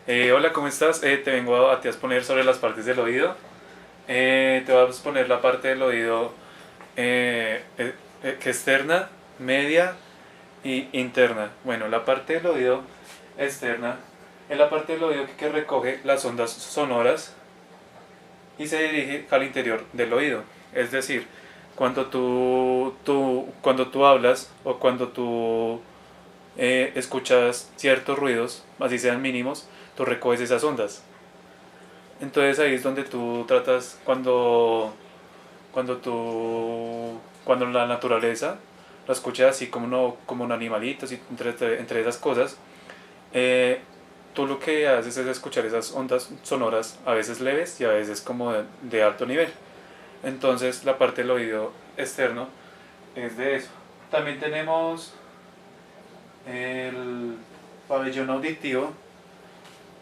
Hola, ¿cómo estás? Te vengo a exponer sobre las partes del oído. Te voy a exponer la parte del oído que externa, media y interna. Bueno, la parte del oído externa es la parte del oído que recoge las ondas sonoras y se dirige al interior del oído. Es decir, cuando tú hablas o cuando tú escuchas ciertos ruidos, así sean mínimos, tú recoges esas ondas. Entonces ahí es donde tú tratas, cuando la naturaleza la escuchas así como, no, como un animalito, así, entre esas cosas, eh, tú lo que haces es escuchar esas ondas sonoras, a veces leves y a veces como de alto nivel. Entonces la parte del oído externo es de eso. También tenemos el pabellón auditivo,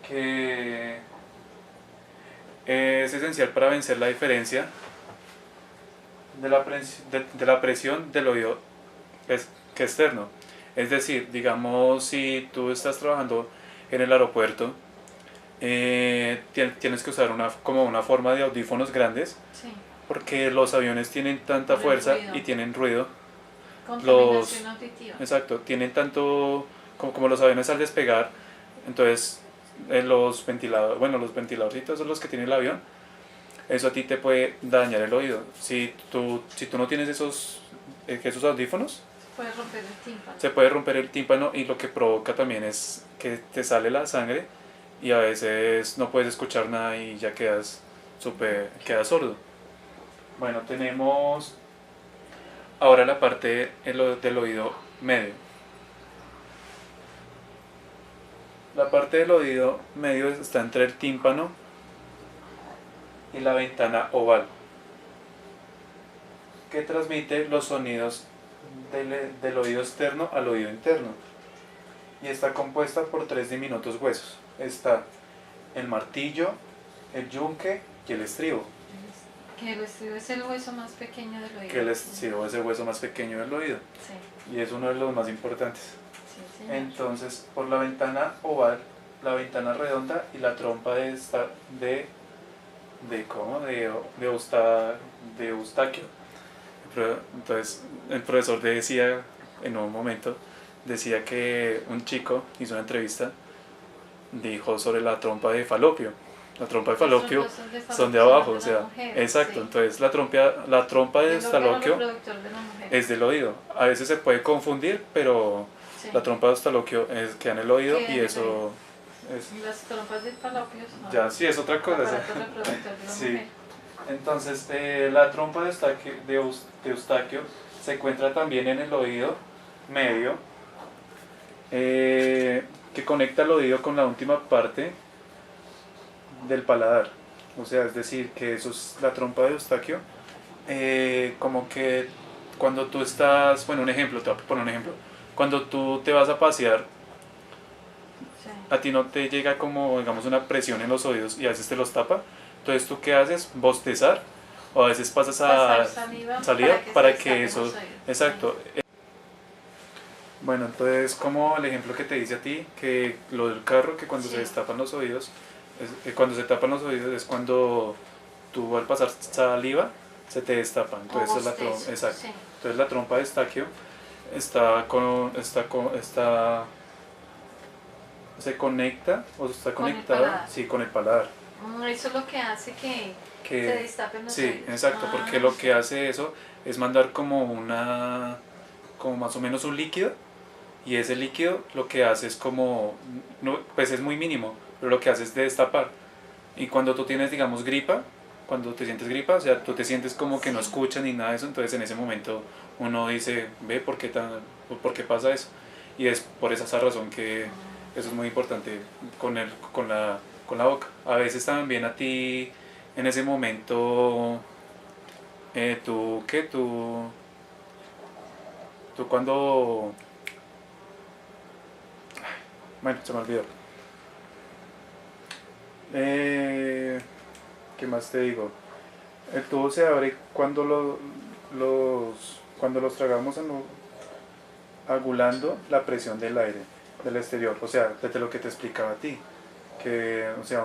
que es esencial para vencer la diferencia de la presión del oído que externo. Es decir, digamos, si tú estás trabajando en el aeropuerto, tienes que usar como una forma de audífonos grandes, Sí, porque los aviones tienen tanta por el fuerza ruido. y tienen ruido. Contaminación Los, auditiva. exacto, tienen tanto, como los aviones al despegar, entonces los ventiladores, bueno, los ventiladorcitos son los que tiene el avión, eso a ti te puede dañar el oído. Si tú no tienes esos audífonos, Se puede romper el tímpano. se puede romper el tímpano y lo que provoca también es que te sale la sangre y a veces no puedes escuchar nada y ya quedas sordo. Bueno, tenemos ahora la parte del oído medio. La parte del oído medio está entre el tímpano y la ventana oval, que transmite los sonidos del oído externo al oído interno. Y está compuesta por tres diminutos huesos. Está el martillo, el yunque y el estribo. Que el estribo es el hueso más pequeño del oído. Que el estribo es el hueso más pequeño del oído Sí, y es uno de los más importantes. sí, señor. Entonces, por la ventana oval, la ventana redonda y la trompa de ¿cómo? De Eustaquio. Entonces, el profesor decía en un momento, decía que un chico hizo una entrevista, dijo sobre la trompa de Falopio. La trompa de Las Falopio trompas de son de falopio son las abajo, o de la sea, mujer, exacto. sí. Entonces la trompa de Del órgano Falopio reproductor de la mujer. es del oído. A veces se puede confundir, pero Sí, la trompa de Falopio queda en el oído queda y en el oído. eso es, Y las trompas de falopio son ya sí es otra el cosa. aparato reproductor de la Sí. mujer. Entonces, la trompa de Eustaquio se encuentra también en el oído medio, que conecta el oído con la última parte del paladar. O sea, es decir, que eso es la trompa de Eustaquio. Como que cuando tú estás, bueno, un ejemplo, te voy a poner un ejemplo. Cuando tú te vas a pasear, Sí. a ti no te llega como, digamos, una presión en los oídos y a veces te los tapa. Entonces, ¿tú qué haces? Bostezar o a veces pasas Pasar a saliva salida para que se para que destapen eso, los oídos. exacto. Bueno, entonces como el ejemplo que te dice a ti, que lo del carro, que cuando Sí. se destapan los oídos, cuando se tapan los oídos es cuando tú al pasar saliva se te destapan. O Entonces la trompa, bostezo. exacto. Sí. Entonces la trompa de Estaquio se conecta o está Con el conectada, paladar. sí, con el paladar. Eso es lo que hace que se Que, destapen los sí, oídos. exacto, Ah, porque lo sí. que hace eso es mandar como más o menos un líquido, y ese líquido lo que hace es como, no, pues es muy mínimo, pero lo que hace es destapar. Y cuando tú tienes, digamos, gripa, cuando te sientes gripa, o sea, tú te sientes como que no Sí. escuchas ni nada de eso, entonces en ese momento uno dice, ve, ¿por qué pasa eso? Y es por esa razón que eso es muy importante con la boca. A veces también a ti, en ese momento, tú, ¿qué? Tú cuando... Bueno, se me olvidó. Eh, ¿Qué más te digo? El tubo se abre cuando cuando los tragamos agulando la presión del aire del exterior, o sea, desde lo que te explicaba a ti. que, o sea,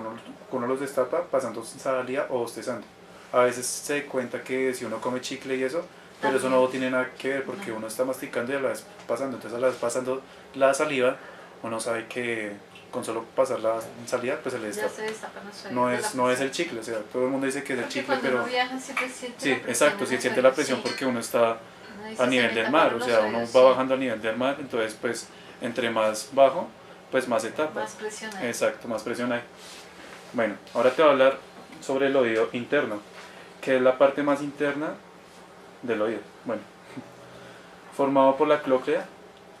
uno los destapa pasando salida o bostezando. A veces se da cuenta que si uno come chicle y eso, pero eso no tiene nada que ver porque uno está masticando y a la vez pasando. Entonces a la vez pasando la saliva, uno sabe que con solo pasar la salida, pues se le Ya destapa. se destapan los No oídos de es, la no es el presión. chicle, o sea, todo el mundo dice que es el Porque chicle, cuando pero uno viaja siempre siente sí, la presión exacto, en sí los siente la oídos, presión sí. porque uno está Uno dice, a se nivel me del mar, taparon o los sea, uno oídos, va sí. bajando a nivel del mar, entonces pues entre más bajo, pues más se tapa. Más presión hay. Exacto, más presión hay. Bueno, ahora te voy a hablar sobre el oído interno, que es la parte más interna del oído. Bueno, formado por la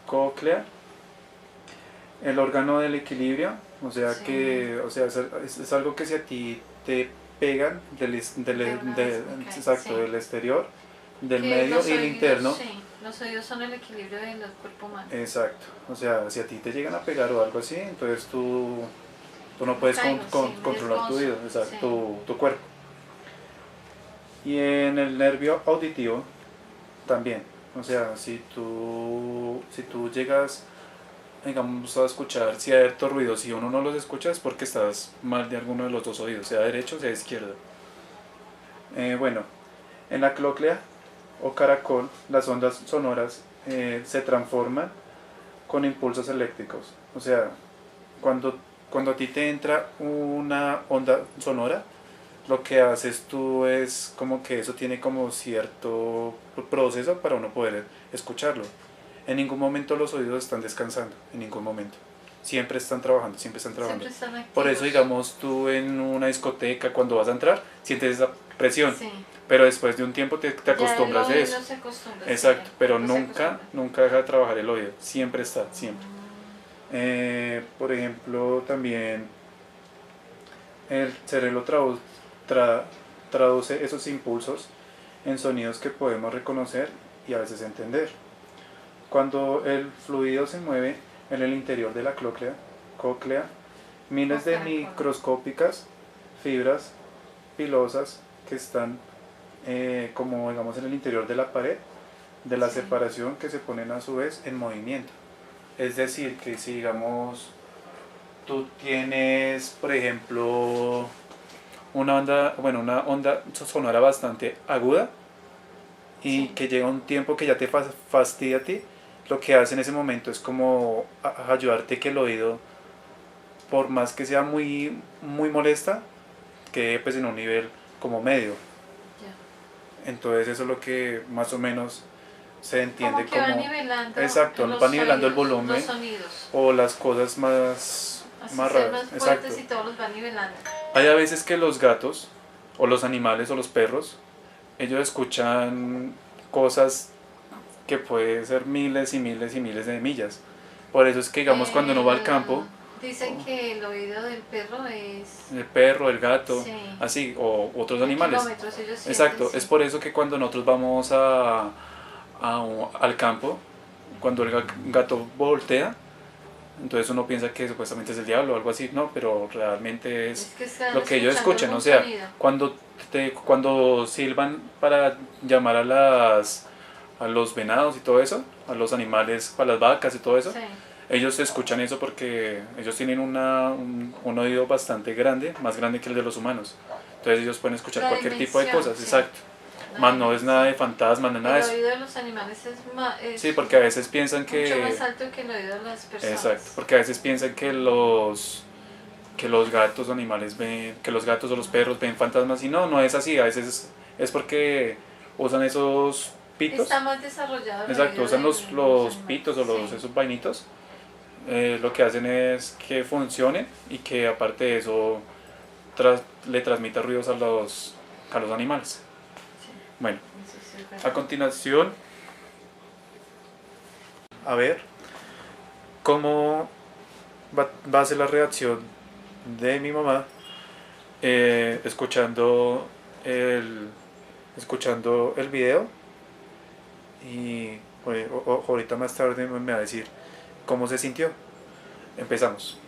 cóclea, el órgano del equilibrio, o sea Sí. que, o sea, es algo que si a ti te pegan De una vez me cae, exacto, sí. del exterior, del Que medio los y el oídos, interno. sí, los oídos son el equilibrio del cuerpo humano. Exacto, o sea, si a ti te llegan a pegar o algo así, entonces tú no puedes Caigo, sí, me controlar tu desgozo, oído, exacto, sí. tu cuerpo. Y en el nervio auditivo también, o sea, si tú llegas, digamos, a escuchar ciertos ruidos, si uno no los escucha es porque estás mal de alguno de los dos oídos, sea derecho o sea izquierdo. Bueno, en la cóclea o caracol, las ondas sonoras se transforman con impulsos eléctricos. O sea, cuando a ti te entra una onda sonora, lo que haces tú es como que eso tiene como cierto proceso para uno poder escucharlo. En ningún momento los oídos están descansando, en ningún momento. Siempre están trabajando, siempre están trabajando. Siempre están activos. Por eso, digamos, tú en una discoteca, cuando vas a entrar, sientes esa presión. Sí. Pero después de un tiempo te acostumbras a eso. Se acostumbra, Exacto, sí, pero no se nunca, acostumbra. nunca deja de trabajar el oído. Siempre está, siempre. Por ejemplo, también el cerebro traduce esos impulsos en sonidos que podemos reconocer y a veces entender. Cuando el fluido se mueve en el interior de la cóclea, miles de microscópicas fibras pilosas que están como digamos en el interior de la pared de la separación que se ponen a su vez en movimiento. Es decir, que si digamos tú tienes, por ejemplo, una onda sonora bastante aguda y que llega un tiempo que ya te fastidia a ti, lo que hace en ese momento es como ayudarte que el oído, por más que sea muy, muy molesta, quede pues en un nivel como medio. Entonces eso es lo que más o menos se entiende como... va nivelando, exacto, va nivelando el volumen los sonidos. o las cosas más raras. Más fuertes y todos los va nivelando. Hay a veces que los gatos o los animales o los perros, ellos escuchan cosas que pueden ser miles y miles y miles de millas. Por eso es que digamos cuando uno va al campo, dicen que el oído del perro es... el perro, el gato, sí, así, o otros animales. Ellos exacto, sienten, es por eso que cuando nosotros vamos al campo, cuando el gato voltea, entonces uno piensa que supuestamente es el diablo o algo así, no, pero realmente es que lo que ellos escuchan, o sea, cuando silban para llamar a los venados y todo eso, a los animales, a las vacas y todo eso, ellos escuchan eso porque ellos tienen un oído bastante grande, más grande que el de los humanos, entonces ellos pueden escuchar cualquier tipo de cosas, exacto. Más no es nada de fantasmas, nada de eso. El oído de los animales es sí, porque a veces piensan que... mucho más alto que el oído de las personas. Exacto, porque a veces piensan que los gatos o animales ven, que los gatos o los perros ven fantasmas y no es así, a veces es porque usan esos pitos. Está más desarrollado. Exacto, usan los pitos o esos vainitos. Lo que hacen es que funcione y que aparte de eso le transmita ruidos a los animales. Bueno, a continuación, a ver cómo va a ser la reacción de mi mamá escuchando el video y ahorita más tarde me va a decir cómo se sintió. Empezamos.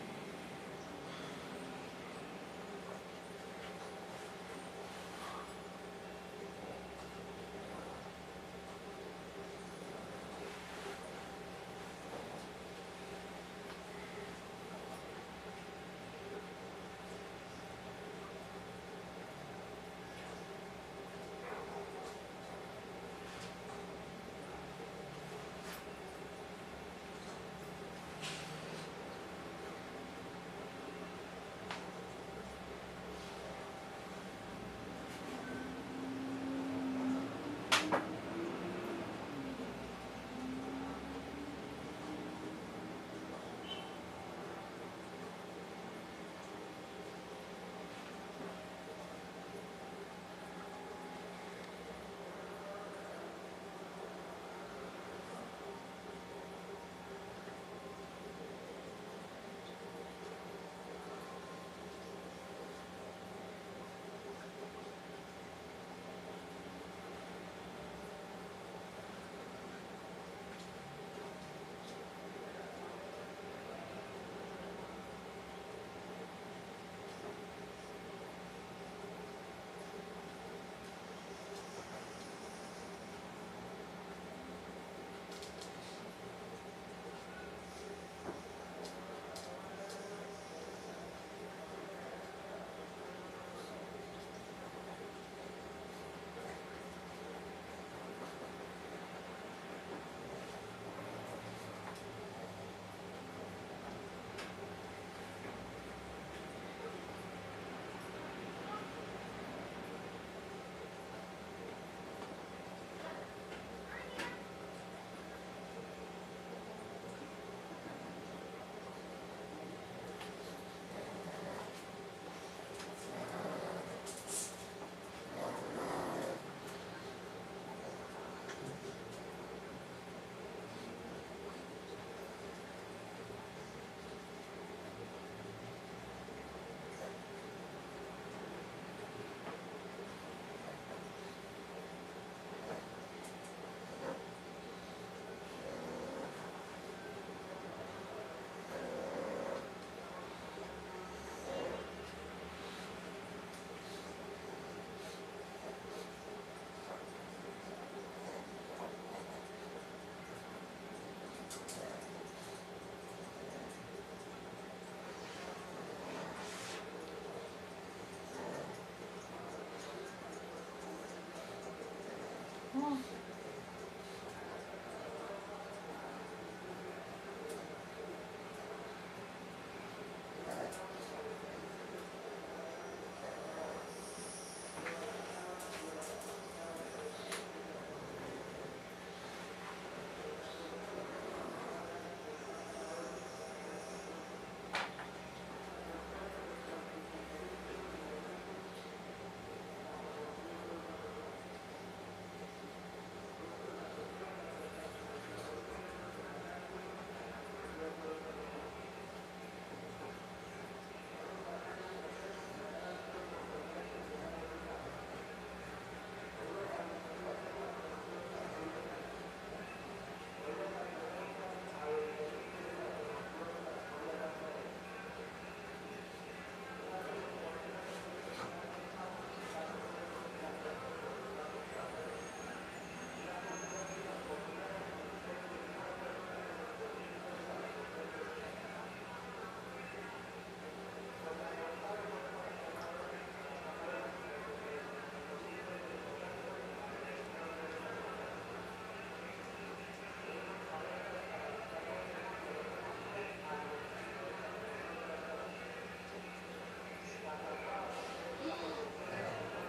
Mm.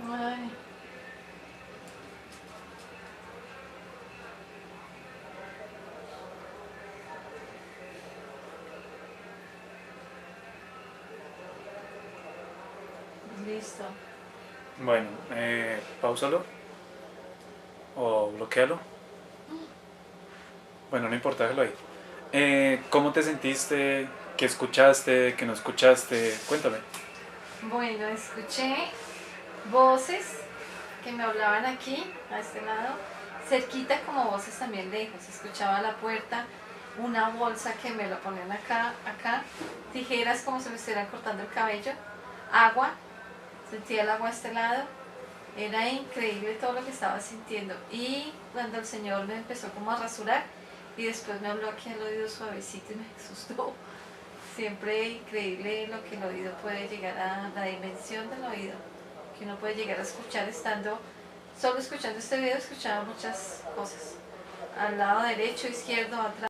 Ay, listo. Bueno, pausalo o bloquealo. Bueno, no importa, déjalo ahí. ¿Cómo te sentiste? ¿Qué escuchaste? ¿Qué no escuchaste? Cuéntame. Bueno, escuché voces que me hablaban aquí, a este lado, cerquita como voces también lejos. Escuchaba la puerta, una bolsa que me lo ponían acá, tijeras como si me estuvieran cortando el cabello, agua, sentía el agua a este lado. Era increíble todo lo que estaba sintiendo. Y cuando el Señor me empezó como a rasurar y después me habló aquí al oído suavecito y me asustó. Siempre increíble lo que el oído puede llegar a, la dimensión del oído, que uno puede llegar a escuchar estando, solo escuchando este video escuchaba muchas cosas, al lado derecho, izquierdo, atrás.